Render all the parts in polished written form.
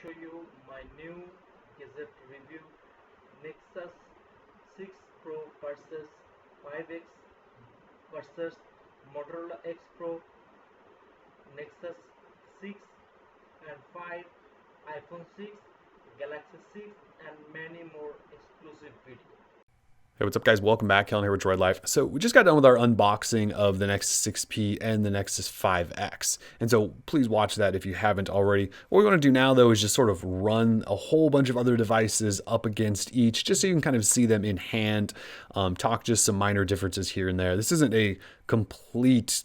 show you my new gadget review, Nexus 6 Pro versus 5X versus Motorola X Pro, Nexus 6 and 5, iPhone 6, Galaxy 6 and many more exclusive videos. Hey, what's up guys? Welcome back. Kellen here with Droid Life. So we just got done with our unboxing of the Nexus 6P and the Nexus 5X. And so please watch that if you haven't already. What we want to do now though is just sort of run a whole bunch of other devices up against each, just so you can kind of see them in hand, talk just some minor differences here and there. This isn't a complete,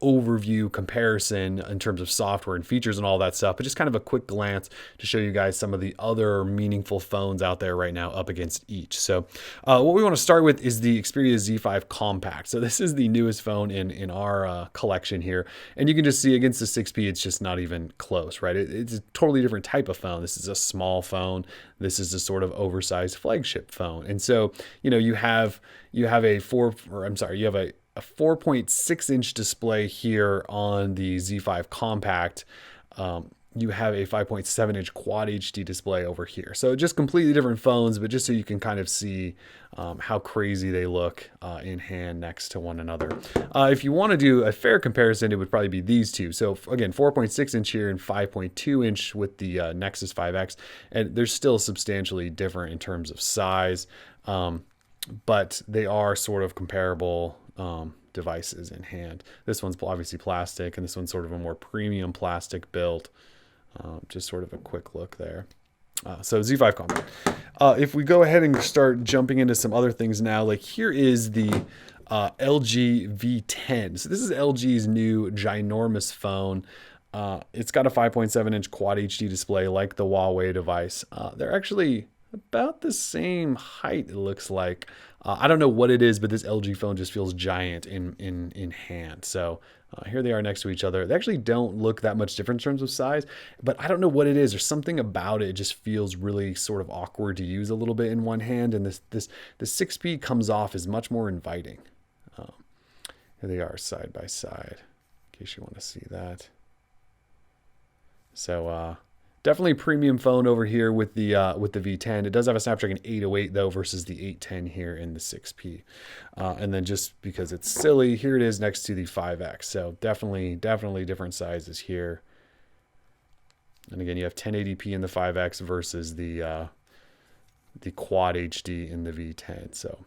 overview comparison in terms of software and features and all that stuff, but just kind of a quick glance to show you guys some of the other meaningful phones out there right now up against each. So what we want to start with is the Xperia Z5 Compact. So this is the newest phone in our collection here, and you can just see against the 6P, it's just not even close, right? It's a totally different type of phone. This is a small phone. This is a sort of oversized flagship phone, and so you have a 4.6-inch display here on the Z5 Compact. You have a 5.7-inch Quad HD display over here. So just completely different phones, but just so you can kind of see how crazy they look in hand next to one another. If you want to do a fair comparison, it would probably be these two. So again, 4.6-inch here and 5.2-inch with the Nexus 5X. And they're still substantially different in terms of size, but they are sort of comparable devices in hand. This one's obviously plastic, and this one's sort of a more premium plastic build. Just sort of a quick look there. So Z5 Compact. If we go ahead and start jumping into some other things now, like here is the LG V10. So this is LG's new ginormous phone. It's got a 5.7-inch Quad HD display like the Huawei device. They're actually about the same height, it looks like. I don't know what it is, but this LG phone just feels giant in hand. So here they are next to each other. They actually don't look that much different in terms of size, but I don't know what it is. There's something about it. It just feels really sort of awkward to use a little bit in one hand, and the 6P comes off as much more inviting. Here they are side by side, in case you want to see that. So definitely premium phone over here with the V10. It does have a Snapdragon 808 though versus the 810 here in the 6P. And then just because it's silly, here it is next to the 5X. So definitely different sizes here. And again, you have 1080p in the 5X versus the Quad HD in the V10. So,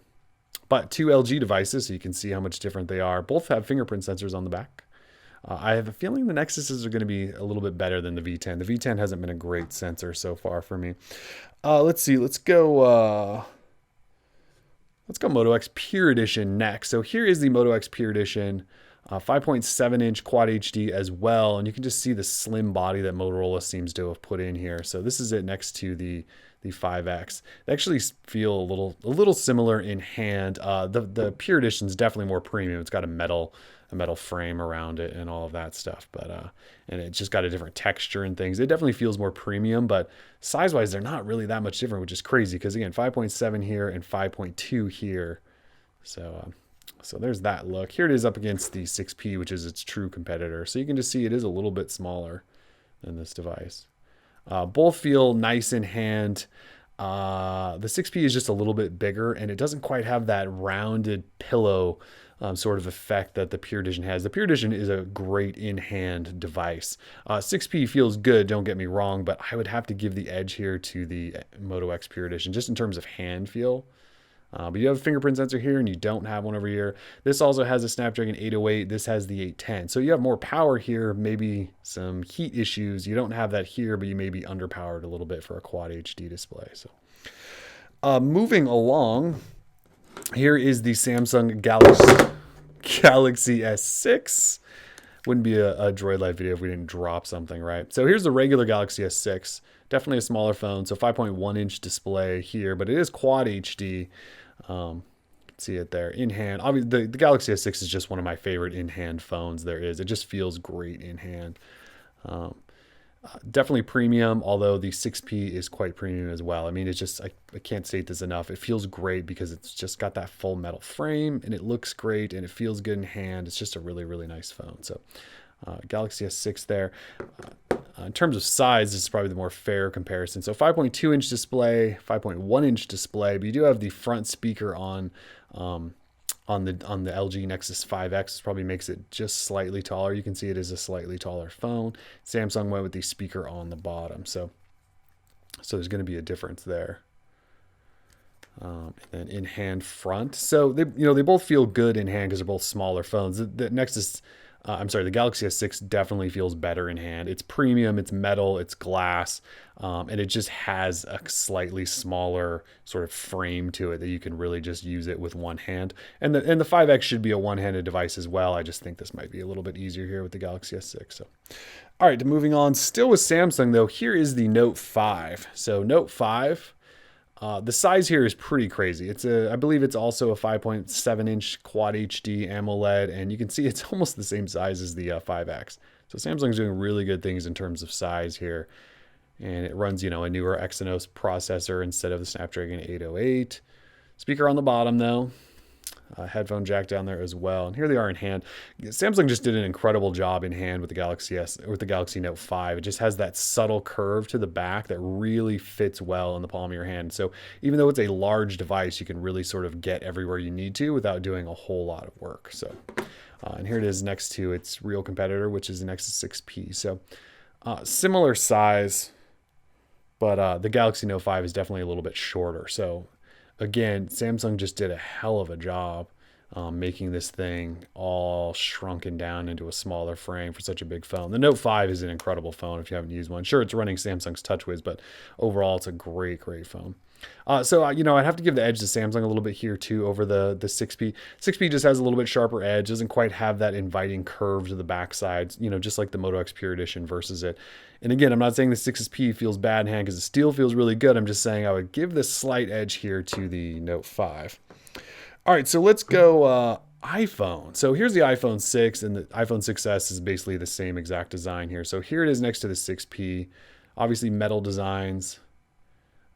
but two LG devices, so you can see how much different they are. Both have fingerprint sensors on the back. I have a feeling the Nexuses are going to be a little bit better than the V10. The V10 hasn't been a great sensor so far for me. Let's see. Let's go Moto X Pure Edition next. So here is the Moto X Pure Edition, 5.7-inch Quad HD as well, and you can just see the slim body that Motorola seems to have put in here. So this is it next to the 5X. They actually feel a little similar in hand. The Pure Edition is definitely more premium. It's got a metal frame around it and all of that stuff, but and it's just got a different texture and things. It definitely feels more premium, but size-wise, they're not really that much different, which is crazy because again, 5.7 here and 5.2 here. So there's that look. Here it is up against the 6P, which is its true competitor. So you can just see it is a little bit smaller than this device. Both feel nice in hand. The 6P is just a little bit bigger, and it doesn't quite have that rounded pillow sort of effect that the Pure Edition has. The Pure Edition is a great in-hand device. 6P feels good, don't get me wrong, but I would have to give the edge here to the Moto X Pure Edition, just in terms of hand feel. But you have a fingerprint sensor here, and you don't have one over here. This also has a Snapdragon 808. This has the 810. So you have more power here, maybe some heat issues. You don't have that here, but you may be underpowered a little bit for a Quad HD display. So moving along, here is the Samsung Galaxy S6. Wouldn't be a Droid Life video if we didn't drop something, right? So here's the regular Galaxy S6. Definitely a smaller phone, so 5.1-inch display here, but it is Quad HD. See it there in hand. Obviously, the Galaxy S6 is just one of my favorite in-hand phones there is. It just feels great in hand. Definitely premium, although the 6P is quite premium as well. I mean, it's just, I can't state this enough. It feels great because it's just got that full metal frame, and it looks great, and it feels good in hand. It's just a really, really nice phone. So Galaxy S6 there. In terms of size, this is probably the more fair comparison. So 5.2 inch display, 5.1 inch display, but you do have the front speaker on the LG Nexus 5X. This probably makes it just slightly taller. You can see it is a slightly taller phone. Samsung went with the speaker on the bottom, so there's going to be a difference there. And then in hand front, so they both feel good in hand because they're both smaller phones. The Nexus, the Galaxy S6 definitely feels better in hand. It's premium, it's metal, it's glass, and it just has a slightly smaller sort of frame to it that you can really just use it with one hand. And the 5X should be a one-handed device as well. I just think this might be a little bit easier here with the Galaxy S6. So, all right, moving on. Still with Samsung though, here is the Note 5. So Note 5. The size here is pretty crazy. I believe it's also a 5.7 inch Quad HD AMOLED, and you can see it's almost the same size as the 5X. So Samsung's doing really good things in terms of size here. And it runs, a newer Exynos processor instead of the Snapdragon 808. Speaker on the bottom though. Headphone jack down there as well. And here they are in hand. Samsung just did an incredible job in hand with the Galaxy Note 5. It just has that subtle curve to the back that really fits well in the palm of your hand. So even though it's a large device, you can really sort of get everywhere you need to without doing a whole lot of work. So, and here it is next to its real competitor, which is the Nexus 6P. So similar size, but the Galaxy Note 5 is definitely a little bit shorter. So again, Samsung just did a hell of a job making this thing all shrunken down into a smaller frame for such a big phone. The Note 5 is an incredible phone if you haven't used one. Sure, it's running Samsung's TouchWiz, but overall, it's a great, great phone. So I'd have to give the edge to Samsung a little bit here too over the 6P. 6P just has a little bit sharper edge, doesn't quite have that inviting curve to the backside, just like the Moto X Pure Edition versus it. And again, I'm not saying the 6P feels bad in hand because the steel feels really good. I'm just saying I would give this slight edge here to the Note 5. All right, so let's go iPhone. So here's the iPhone 6, and the iPhone 6s is basically the same exact design here. So here it is next to the 6P. Obviously metal designs.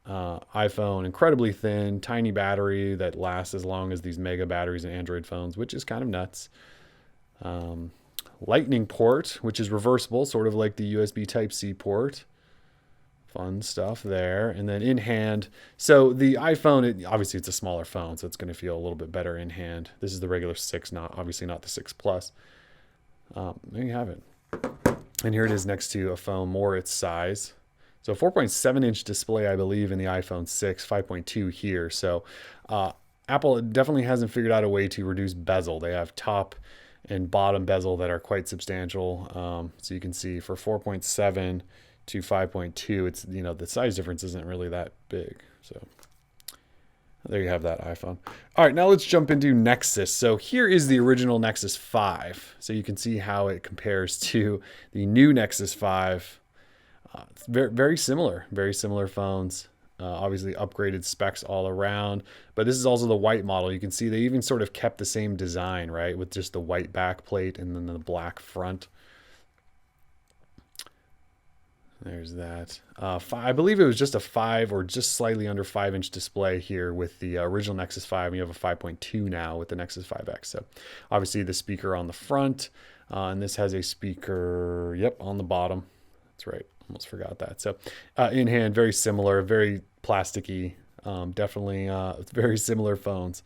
iPhone, incredibly thin, tiny battery that lasts as long as these mega batteries in Android phones, which is kind of nuts. Lightning port, which is reversible, sort of like the USB Type-C port. Fun stuff there. And then in hand, so the iPhone, obviously it's a smaller phone, so it's going to feel a little bit better in hand. This is the regular 6, obviously not the 6 Plus. There you have it. And here it is next to a phone more its size. So 4.7 inch display, I believe, in the iPhone 6, 5.2 here. So Apple definitely hasn't figured out a way to reduce bezel. They have top and bottom bezel that are quite substantial. So you can see for 4.7 to 5.2, it's, the size difference isn't really that big. So there you have that iPhone. All right, now let's jump into Nexus. So here is the original Nexus 5. So you can see how it compares to the new Nexus 5. It's very similar phones. Obviously upgraded specs all around, but this is also the white model. You can see they even sort of kept the same design, right? With just the white back plate and then the black front. There's that. I believe it was just a 5 or just slightly under 5 inch display here with the original Nexus 5. You have a 5.2 now with the Nexus 5X. So obviously the speaker on the front, and this has a speaker, on the bottom. That's right. Almost forgot that. So in hand, very similar, very plasticky, definitely very similar phones.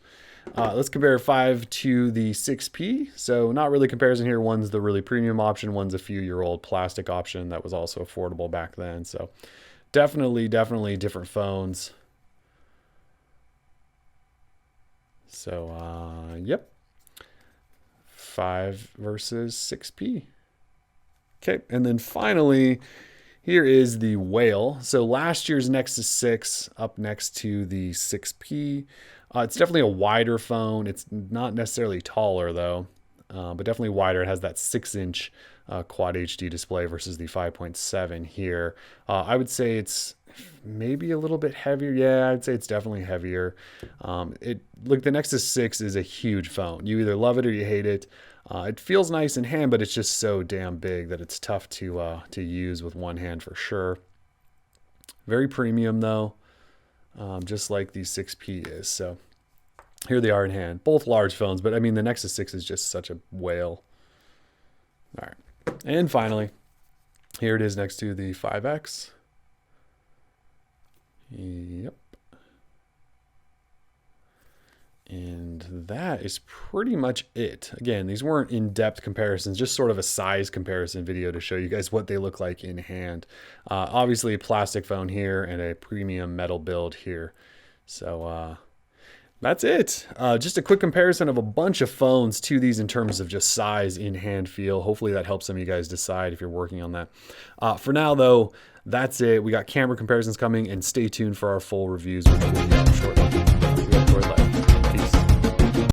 Let's compare 5 to the 6P. So not really comparison here. One's the really premium option. One's a few-year-old plastic option that was also affordable back then. So definitely different phones. So, 5 versus 6P. Okay, and then finally, here is the Whale. So last year's Nexus 6 up next to the 6P. It's definitely a wider phone. It's not necessarily taller though, but definitely wider. It has that 6-inch Quad HD display versus the 5.7 here. I would say it's maybe a little bit heavier. Yeah, I'd say it's definitely heavier. Look, the Nexus 6 is a huge phone. You either love it or you hate it. It feels nice in hand, but it's just so damn big that it's tough to use with one hand for sure. Very premium though, just like the 6P is. So here they are in hand. Both large phones, but I mean the Nexus 6 is just such a whale. All right. And finally, Here it is next to the 5X. Yep. And that is pretty much it. Again, these weren't in-depth comparisons, just sort of a size comparison video to show you guys what they look like in hand. Obviously a plastic phone here and a premium metal build here. So that's it. Just a quick comparison of a bunch of phones to these in terms of just size, in-hand feel. Hopefully that helps some of you guys decide if you're working on that. For now though, that's it. We got camera comparisons coming, and stay tuned for our full reviews, which will be out shortly.